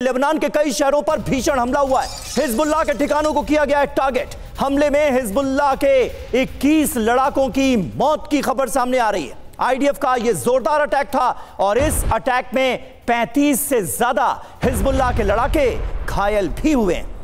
Lebanon के कई शहरों पर भीषण हमला हुआ है। हिजबुल्लाह के ठिकानों को किया गया है टारगेट। हमले में हिजबुल्लाह के 21 लड़ाकों की मौत की खबर सामने आ रही है। आईडीएफ का यह जोरदार अटैक था और इस अटैक में 35 से ज्यादा हिजबुल्लाह के लड़ाके घायल भी हुए हैं।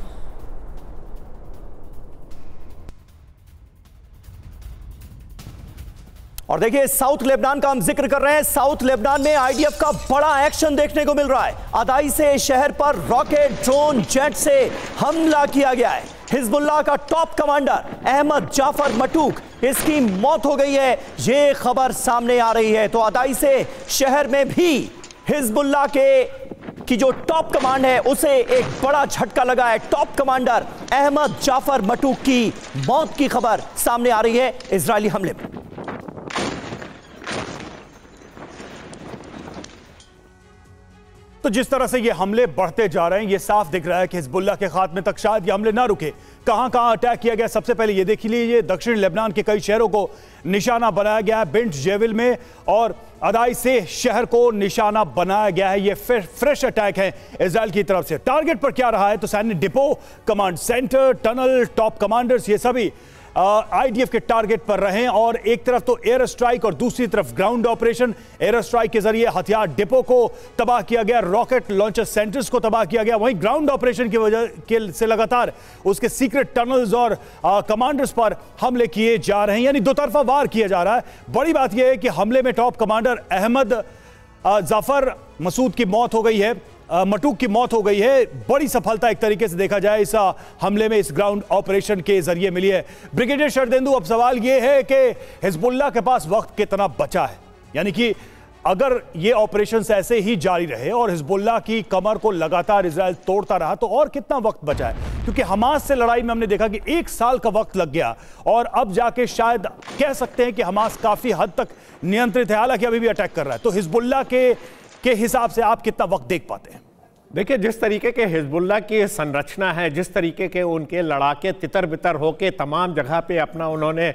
और देखिए, साउथ लेबनान का हम जिक्र कर रहे हैं। साउथ लेबनान में आईडीएफ का बड़ा एक्शन देखने को मिल रहा है। अदाई से शहर पर रॉकेट, ड्रोन, जेट से हमला किया गया है। हिजबुल्लाह का टॉप कमांडर अहमद जाफर मटूक, इसकी मौत हो गई है, यह खबर सामने आ रही है। तो अदाई से शहर में भी हिजबुल्लाह की जो टॉप कमांड है उसे एक बड़ा झटका लगा है। टॉप कमांडर अहमद जाफर मटूक की मौत की खबर सामने आ रही है इजरायली हमले में। तो जिस तरह से ये हमले बढ़ते जा रहे हैं, ये साफ दिख रहा है कि हिजबुल्लाह के खात्मे तक शायद ये हमले ना रुके। कहां कहां अटैक किया गया, सबसे पहले ये देख लीजिए, दक्षिण लेबनान के कई शहरों को निशाना बनाया गया है। बिंट जेविल में और अदाई से शहर को निशाना बनाया गया है। ये फ्रेश अटैक है इजराइल की तरफ से। टारगेट पर क्या रहा है तो सैन्य depot, command centre, tunnel, top commanders, ये सभी आईडीएफ के टारगेट पर रहे। और एक तरफ तो एयर स्ट्राइक और दूसरी तरफ ग्राउंड ऑपरेशन। एयर स्ट्राइक के जरिए हथियार डिपो को तबाह किया गया, रॉकेट लॉन्चर सेंटर्स को तबाह किया गया। वहीं ग्राउंड ऑपरेशन की वजह से लगातार उसके सीक्रेट टनल्स और कमांडर्स पर हमले किए जा रहे हैं, यानी दो तरफा वार किया जा रहा है। बड़ी बात यह है कि हमले में टॉप कमांडर अहमद जाफर मसूद की मौत हो गई है, मटूक की मौत हो गई है। बड़ी सफलता एक तरीके से देखा जाए इस हमले में, इस ग्राउंड ऑपरेशन के जरिए मिली है। ब्रिगेडियर शरदेंदु, अब सवाल यह है कि हिजबुल्लाह के पास वक्त कितना बचा है, यानी कि अगर ये ऑपरेशन ऐसे ही जारी रहे और हिजबुल्लाह की कमर को लगातार इजराइल तोड़ता रहा तो और कितना वक्त बचा है? क्योंकि हमास से लड़ाई में हमने देखा कि 1 साल का वक्त लग गया और अब जाके शायद कह सकते हैं कि हमास काफी हद तक नियंत्रित है, हालांकि अभी भी अटैक कर रहा है। तो हिजबुल्लाह के हिसाब से आप कितना वक्त देख पाते हैं? देखिए, जिस तरीके के हिजबुल्लाह की संरचना है, जिस तरीके के उनके लड़ाके तितर बितर होके तमाम जगह पे अपना उन्होंने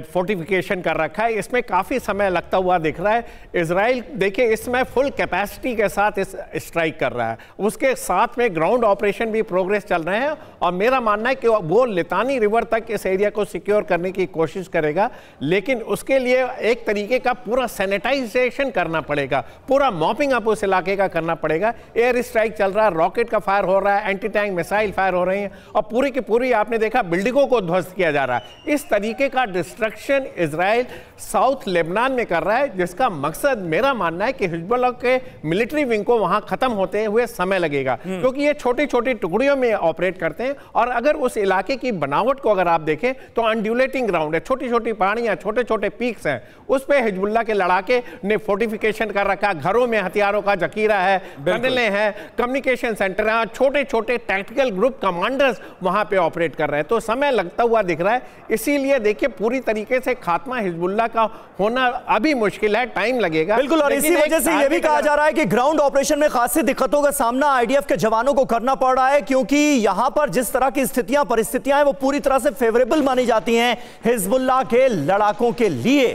फोर्टिफिकेशन कर रखा है, इसमें काफ़ी समय लगता हुआ दिख रहा है। इजराइल देखिए इसमें फुल कैपेसिटी के साथ इस स्ट्राइक कर रहा है, उसके साथ में ग्राउंड ऑपरेशन भी प्रोग्रेस चल रहे हैं। और मेरा मानना है कि वो लितानी रिवर तक इस एरिया को सिक्योर करने की कोशिश करेगा, लेकिन उसके लिए एक तरीके का पूरा सैनिटाइजेशन करना पड़ेगा, पूरा मॉपिंग अप उस इलाके का करना पड़ेगा। एयर स्ट्राइक चल रहा है, रॉकेट का फायर हो रहा है, एंटी टैंक मिसाइल फायर हो रही हैं और पूरी की पूरी आपने देखा बिल्डिंगों को ध्वस्त किया जा रहा है। इस तरीके का डिस्ट्रक्शन इजराइल साउथ लेबनान में कर रहा है, जिसका मकसद मेरा मानना है कि हिजबुल्लाह के मिलिट्री विंग को वहां खत्म होते हुए समय लगेगा, क्योंकि ये छोटी छोटी टुकड़ियों में ऑपरेट करते हैं। और अगर उस इलाके की बनावट को अगर आप देखें तो अनड्यूलेटिंग ग्राउंड है, छोटी छोटी पहाड़ियां, छोटे छोटे पीक्स हैं, उस पर हिजबुल्लाह के लड़ाके ने फोर्टिफिकेशन कर रखा। घरों में हथियारों का जखीरा है, टनलें हैं, कम्युनिकेशन सेंटर है, छोटे छोटे टैक्टिकल ग्रुप कमांडर्स वहां पे ऑपरेट कर रहे हैं। तो समय लगता हुआ दिख रहा है। इसीलिए देखिए पूरी तरीके से खात्मा हिजबुल्लाह का होना अभी मुश्किल है, टाइम लगेगा। बिल्कुल, और इसी वजह से यह भी कहा जा रहा है कि ग्राउंड ऑपरेशन में खासी दिक्कतों का सामना आईडीएफ के जवानों को करना पड़ रहा है, क्योंकि यहां पर जिस तरह की स्थितियां, परिस्थितियां हैं वो पूरी तरह से फेवरेबल मानी जाती हैं हिजबुल्लाह के लड़ाकों के लिए।